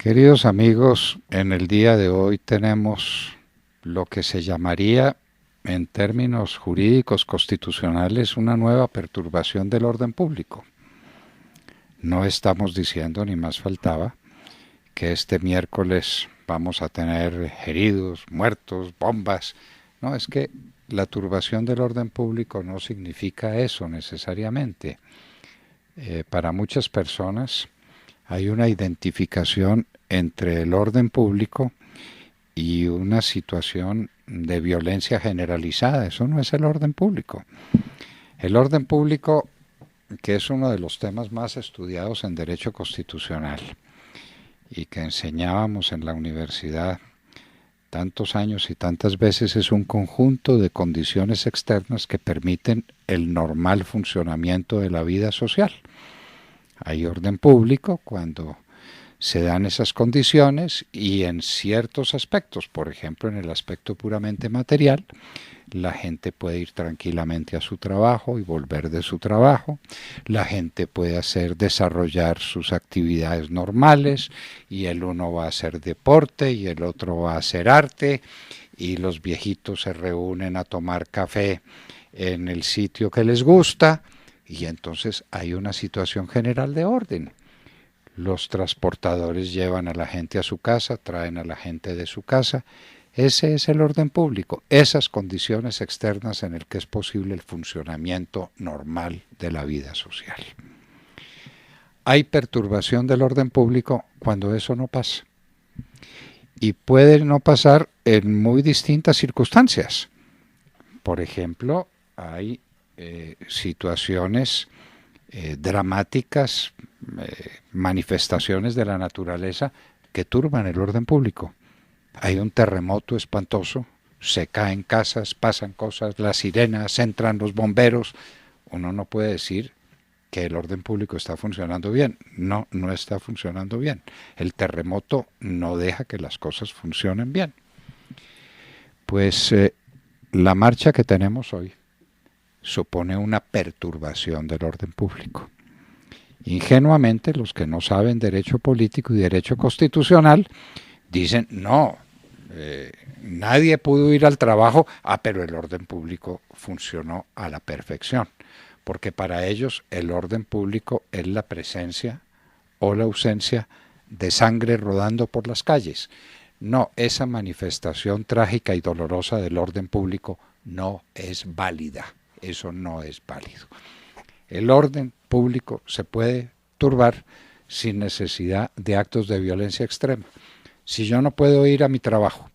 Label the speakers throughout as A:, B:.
A: Queridos amigos, en el día de hoy tenemos lo que se llamaría, en términos jurídicos constitucionales, una nueva perturbación del orden público. No estamos diciendo, ni más faltaba, que este miércoles vamos a tener heridos, muertos, bombas. No, es que la turbación del orden público no significa eso necesariamente. Para muchas personas hay una identificación entre el orden público y una situación de violencia generalizada. Eso no es el orden público. El orden público, que es uno de los temas más estudiados en derecho constitucional y que enseñábamos en la universidad tantos años y tantas veces, es un conjunto de condiciones externas que permiten el normal funcionamiento de la vida social. Hay orden público cuando se dan esas condiciones y en ciertos aspectos, por ejemplo en el aspecto puramente material, la gente puede ir tranquilamente a su trabajo y volver de su trabajo, la gente puede desarrollar sus actividades normales y el uno va a hacer deporte y el otro va a hacer arte y los viejitos se reúnen a tomar café en el sitio que les gusta y entonces hay una situación general de orden. Los transportadores llevan a la gente a su casa, traen a la gente de su casa. Ese es el orden público, esas condiciones externas en el que es posible el funcionamiento normal de la vida social. Hay perturbación del orden público cuando eso no pasa. Y puede no pasar en muy distintas circunstancias. Por ejemplo, hay situaciones dramáticas, manifestaciones de la naturaleza que turban el orden público. Hay un terremoto espantoso, se caen casas, pasan cosas, las sirenas, entran los bomberos. Uno no puede decir que el orden público está funcionando bien. No, no está funcionando bien. El terremoto no deja que las cosas funcionen bien. Pues la marcha que tenemos hoy supone una perturbación del orden público. Ingenuamente, los que no saben derecho político y derecho constitucional dicen, no, nadie pudo ir al trabajo, pero el orden público funcionó a la perfección, porque para ellos el orden público es la presencia o la ausencia de sangre rodando por las calles. No, esa manifestación trágica y dolorosa del orden público no es válida. Eso no es válido. El orden público se puede turbar sin necesidad de actos de violencia extrema. Si yo no puedo ir a mi trabajo,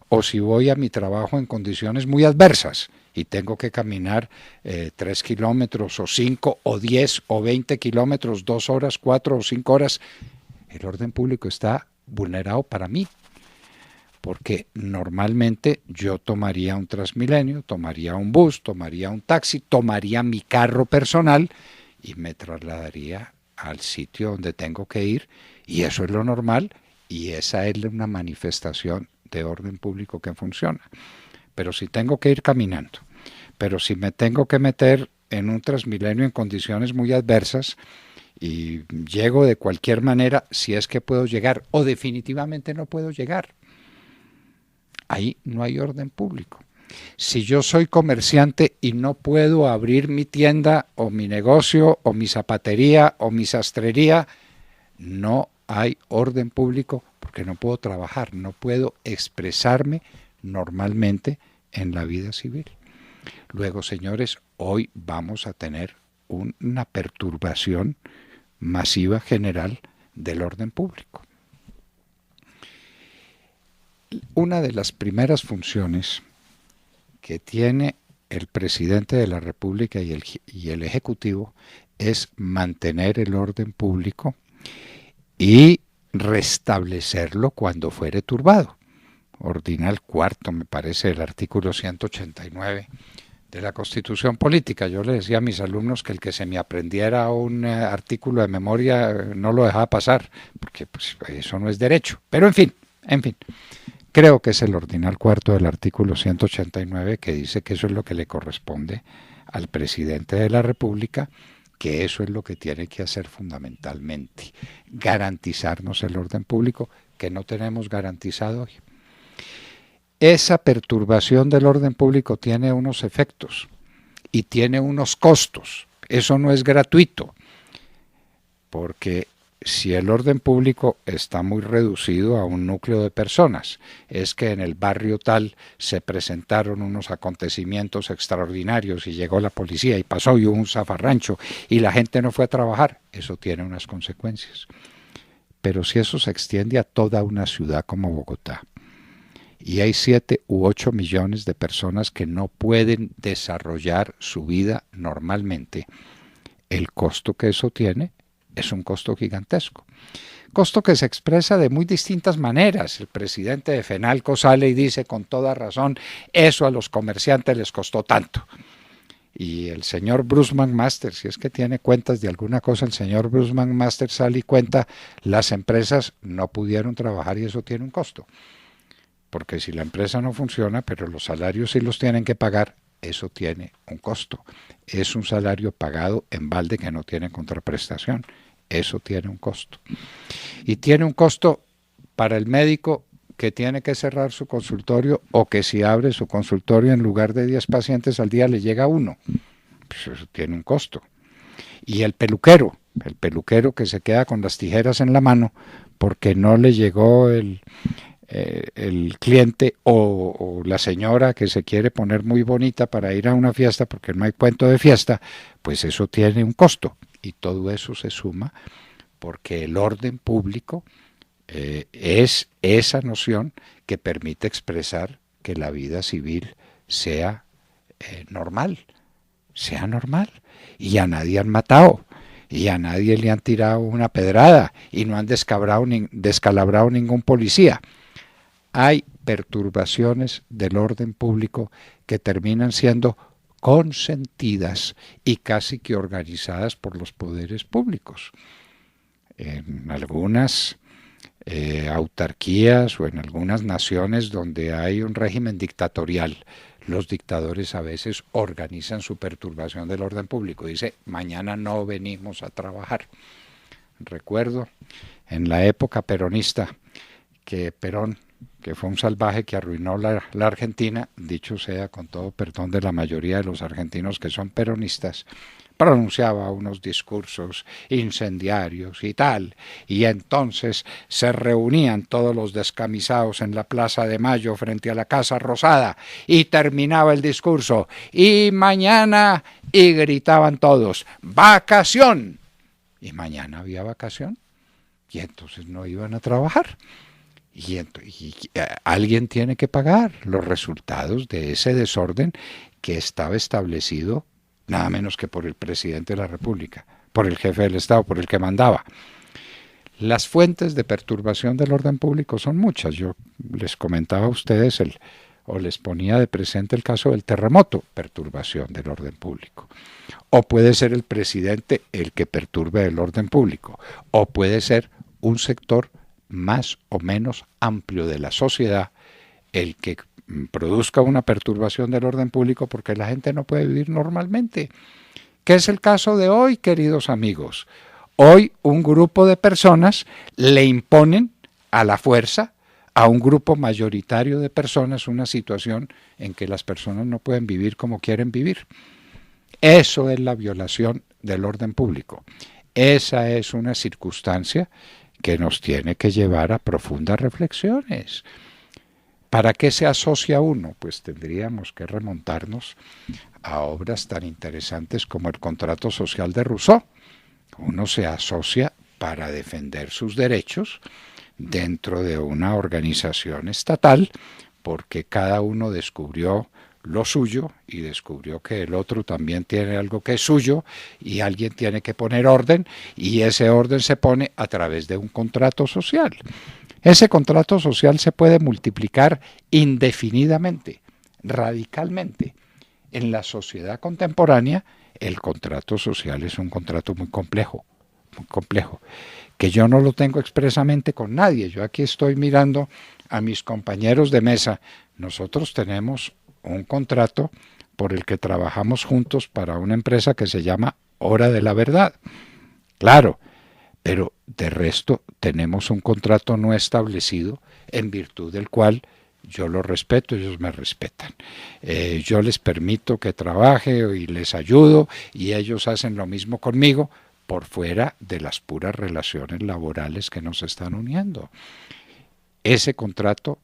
A: o si voy a mi trabajo en condiciones muy adversas y tengo que caminar 3 kilómetros, o 5, o 10, o 20 kilómetros, 2 horas, 4 o 5 horas, el orden público está vulnerado para mí. Porque normalmente yo tomaría un Transmilenio, tomaría un bus, tomaría un taxi, tomaría mi carro personal y me trasladaría al sitio donde tengo que ir, y eso es lo normal, y esa es una manifestación de orden público que funciona. Pero si tengo que ir caminando, pero si me tengo que meter en un Transmilenio en condiciones muy adversas y llego de cualquier manera, si es que puedo llegar, o definitivamente no puedo llegar, ahí no hay orden público. Si yo soy comerciante y no puedo abrir mi tienda o mi negocio o mi zapatería o mi sastrería, no hay orden público porque no puedo trabajar, no puedo expresarme normalmente en la vida civil. Luego, señores, hoy vamos a tener una perturbación masiva general del orden público. Una de las primeras funciones que tiene el presidente de la República y el Ejecutivo es mantener el orden público y restablecerlo cuando fuere turbado. Ordina el cuarto, me parece, el artículo 189 de la Constitución Política. Yo le decía a mis alumnos que el que se me aprendiera un artículo de memoria no lo dejaba pasar, porque pues, eso no es derecho. Pero en fin. Creo que es el ordinal cuarto del artículo 189 que dice que eso es lo que le corresponde al presidente de la República, que eso es lo que tiene que hacer fundamentalmente, garantizarnos el orden público que no tenemos garantizado hoy. Esa perturbación del orden público tiene unos efectos y tiene unos costos. Eso no es gratuito, porque si el orden público está muy reducido a un núcleo de personas, es que en el barrio tal se presentaron unos acontecimientos extraordinarios y llegó la policía y pasó y hubo un zafarrancho y la gente no fue a trabajar, eso tiene unas consecuencias. Pero si eso se extiende a toda una ciudad como Bogotá, y hay 7 u 8 millones de personas que no pueden desarrollar su vida normalmente, el costo que eso tiene es un costo gigantesco. Costo que se expresa de muy distintas maneras. El presidente de FENALCO sale y dice con toda razón, eso a los comerciantes les costó tanto. Y el señor Bruce McMaster, si es que tiene cuentas de alguna cosa, el señor Bruce McMaster sale y cuenta, las empresas no pudieron trabajar y eso tiene un costo. Porque si la empresa no funciona, pero los salarios sí los tienen que pagar, eso tiene un costo. Es un salario pagado en balde que no tiene contraprestación. Eso tiene un costo. Y tiene un costo para el médico que tiene que cerrar su consultorio o que si abre su consultorio en lugar de 10 pacientes al día le llega 1. Pues eso tiene un costo. Y el peluquero que se queda con las tijeras en la mano porque no le llegó el cliente o la señora que se quiere poner muy bonita para ir a una fiesta porque no hay cuento de fiesta, pues eso tiene un costo y todo eso se suma porque el orden público es esa noción que permite expresar que la vida civil sea normal y a nadie han matado y a nadie le han tirado una pedrada y no han descalabrado ningún policía. Hay perturbaciones del orden público que terminan siendo consentidas y casi que organizadas por los poderes públicos. En algunas autarquías o en algunas naciones donde hay un régimen dictatorial, los dictadores a veces organizan su perturbación del orden público. Dice, mañana no venimos a trabajar. Recuerdo en la época peronista que Perón, que fue un salvaje que arruinó la Argentina, dicho sea con todo perdón de la mayoría de los argentinos que son peronistas, pronunciaba unos discursos incendiarios y tal, y entonces se reunían todos los descamisados en la Plaza de Mayo frente a la Casa Rosada, y terminaba el discurso, y mañana, y gritaban todos, ¡vacación! Y mañana había vacación, y entonces no iban a trabajar. Y alguien tiene que pagar los resultados de ese desorden que estaba establecido nada menos que por el presidente de la República, por el jefe del Estado, por el que mandaba. Las fuentes de perturbación del orden público son muchas. Yo les comentaba a ustedes o les ponía de presente el caso del terremoto, perturbación del orden público. O puede ser el presidente el que perturbe el orden público, o puede ser un sector más o menos amplio de la sociedad el que produzca una perturbación del orden público porque la gente no puede vivir normalmente. ¿Qué es el caso de hoy, queridos amigos? Hoy un grupo de personas le imponen a la fuerza a un grupo mayoritario de personas una situación en que las personas no pueden vivir como quieren vivir. Eso es la violación del orden público. Esa es una circunstancia que nos tiene que llevar a profundas reflexiones. ¿Para qué se asocia uno? Pues tendríamos que remontarnos a obras tan interesantes como el contrato social de Rousseau. Uno se asocia para defender sus derechos dentro de una organización estatal porque cada uno descubrió lo suyo y descubrió que el otro también tiene algo que es suyo y alguien tiene que poner orden y ese orden se pone a través de un contrato social. Ese contrato social se puede multiplicar indefinidamente, radicalmente. En la sociedad contemporánea, el contrato social es un contrato muy complejo, que yo no lo tengo expresamente con nadie. Yo aquí estoy mirando a mis compañeros de mesa. Nosotros tenemos un contrato por el que trabajamos juntos para una empresa que se llama hora de la verdad. Claro, pero de resto tenemos un contrato no establecido en virtud del cual yo los respeto, ellos me respetan. Yo les permito que trabaje y les ayudo y ellos hacen lo mismo conmigo por fuera de las puras relaciones laborales que nos están uniendo. Ese contrato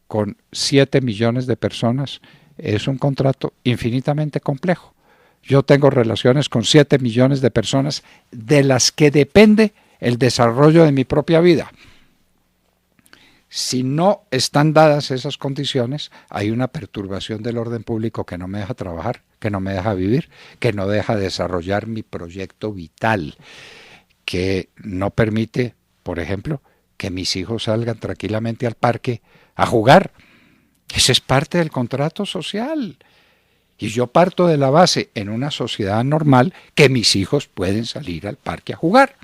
A: con 7 millones de personas es un contrato infinitamente complejo. Yo tengo relaciones con 7 millones de personas de las que depende el desarrollo de mi propia vida. Si no están dadas esas condiciones, hay una perturbación del orden público que no me deja trabajar, que no me deja vivir, que no deja desarrollar mi proyecto vital, que no permite, por ejemplo, que mis hijos salgan tranquilamente al parque a jugar. Ese es parte del contrato social. Y yo parto de la base en una sociedad normal que mis hijos pueden salir al parque a jugar.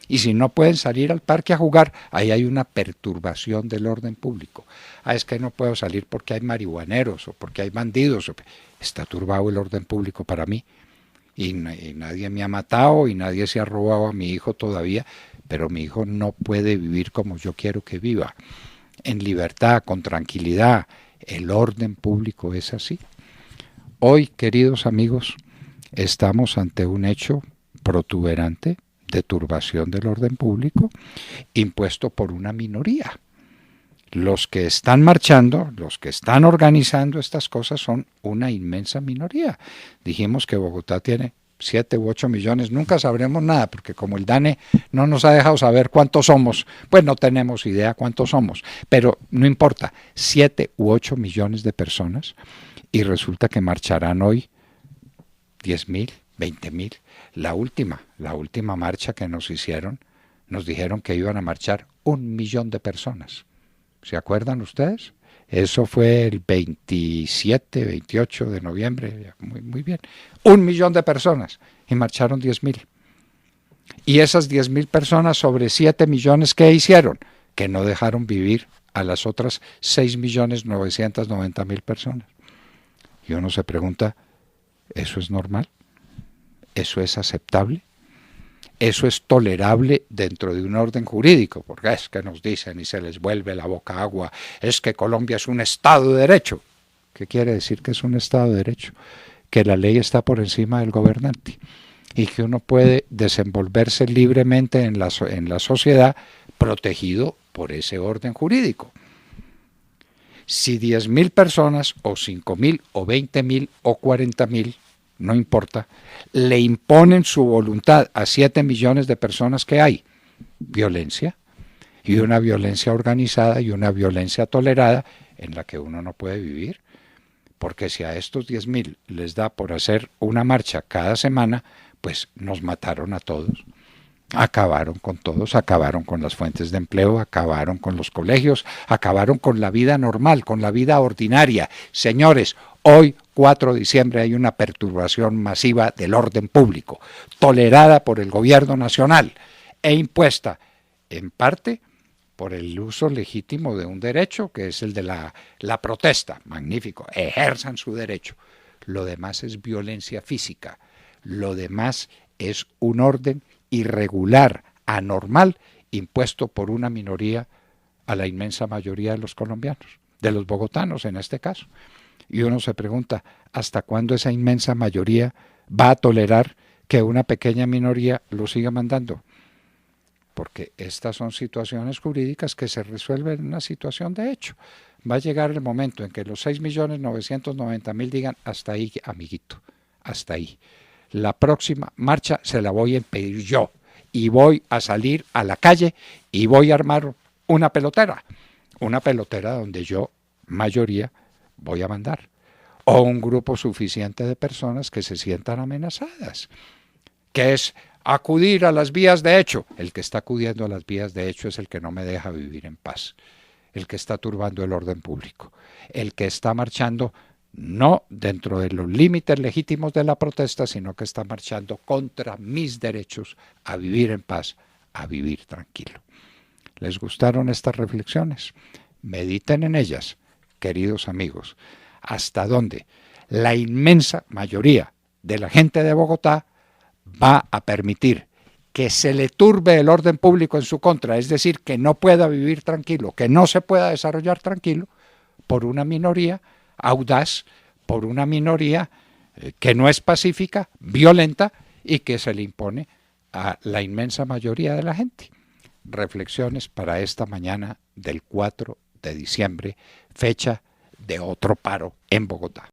A: Y si no pueden salir al parque a jugar, ahí hay una perturbación del orden público. Es que no puedo salir porque hay marihuaneros o porque hay bandidos. Está turbado el orden público para mí. Y nadie me ha matado y nadie se ha robado a mi hijo todavía, pero mi hijo no puede vivir como yo quiero que viva. En libertad, con tranquilidad. El orden público es así. Hoy, queridos amigos, estamos ante un hecho protuberante de turbación del orden público impuesto por una minoría. Los que están marchando, los que están organizando estas cosas son una inmensa minoría. Dijimos que Bogotá tiene 7 u 8 millones, nunca sabremos nada, porque como el DANE no nos ha dejado saber cuántos somos, pues no tenemos idea cuántos somos, pero no importa, 7 u 8 millones de personas, y resulta que marcharán hoy 10.000, 20.000. La última marcha que nos hicieron, nos dijeron que iban a marchar 1 millón de personas. ¿Se acuerdan ustedes? Eso fue el 27, 28 de noviembre, muy bien. 1 millón de personas y marcharon 10.000. Y esas 10.000 personas sobre 7 millones, ¿qué hicieron? Que no dejaron vivir a las otras 6.990.000 personas. Y uno se pregunta, ¿eso es normal? ¿Eso es aceptable? ¿Eso es tolerable dentro de un orden jurídico? Porque es que nos dicen y se les vuelve la boca agua, es que Colombia es un Estado de Derecho. ¿Qué quiere decir que es un Estado de Derecho? Que la ley está por encima del gobernante y que uno puede desenvolverse libremente en la sociedad protegido por ese orden jurídico. Si 10.000 personas o 5.000 o 20.000 o 40.000, no importa, le imponen su voluntad a 7 millones de personas que hay, violencia, y una violencia organizada y una violencia tolerada en la que uno no puede vivir, porque si a estos 10.000 les da por hacer una marcha cada semana, pues nos mataron a todos. Acabaron con todos, acabaron con las fuentes de empleo, acabaron con los colegios, acabaron con la vida normal, con la vida ordinaria. Señores, hoy, 4 de diciembre, hay una perturbación masiva del orden público, tolerada por el gobierno nacional e impuesta, en parte, por el uso legítimo de un derecho, que es el de la protesta. Magnífico, ejerzan su derecho. Lo demás es violencia física, lo demás es un orden irregular, anormal, impuesto por una minoría a la inmensa mayoría de los colombianos, de los bogotanos en este caso. Y uno se pregunta, ¿hasta cuándo esa inmensa mayoría va a tolerar que una pequeña minoría lo siga mandando? Porque estas son situaciones jurídicas que se resuelven en una situación de hecho. Va a llegar el momento en que los 6.990.000 digan, hasta ahí, amiguito, hasta ahí. La próxima marcha se la voy a impedir yo y voy a salir a la calle y voy a armar una pelotera donde yo, mayoría, voy a mandar, o un grupo suficiente de personas que se sientan amenazadas, que es acudir a las vías de hecho. El que está acudiendo a las vías de hecho es el que no me deja vivir en paz, el que está turbando el orden público, el que está marchando no dentro de los límites legítimos de la protesta, sino que está marchando contra mis derechos a vivir en paz, a vivir tranquilo. ¿Les gustaron estas reflexiones? Mediten en ellas, queridos amigos, hasta dónde la inmensa mayoría de la gente de Bogotá va a permitir que se le turbe el orden público en su contra, es decir, que no pueda vivir tranquilo, que no se pueda desarrollar tranquilo, por una minoría audaz, por una minoría que no es pacífica, violenta y que se le impone a la inmensa mayoría de la gente. Reflexiones para esta mañana del 4 de diciembre, fecha de otro paro en Bogotá.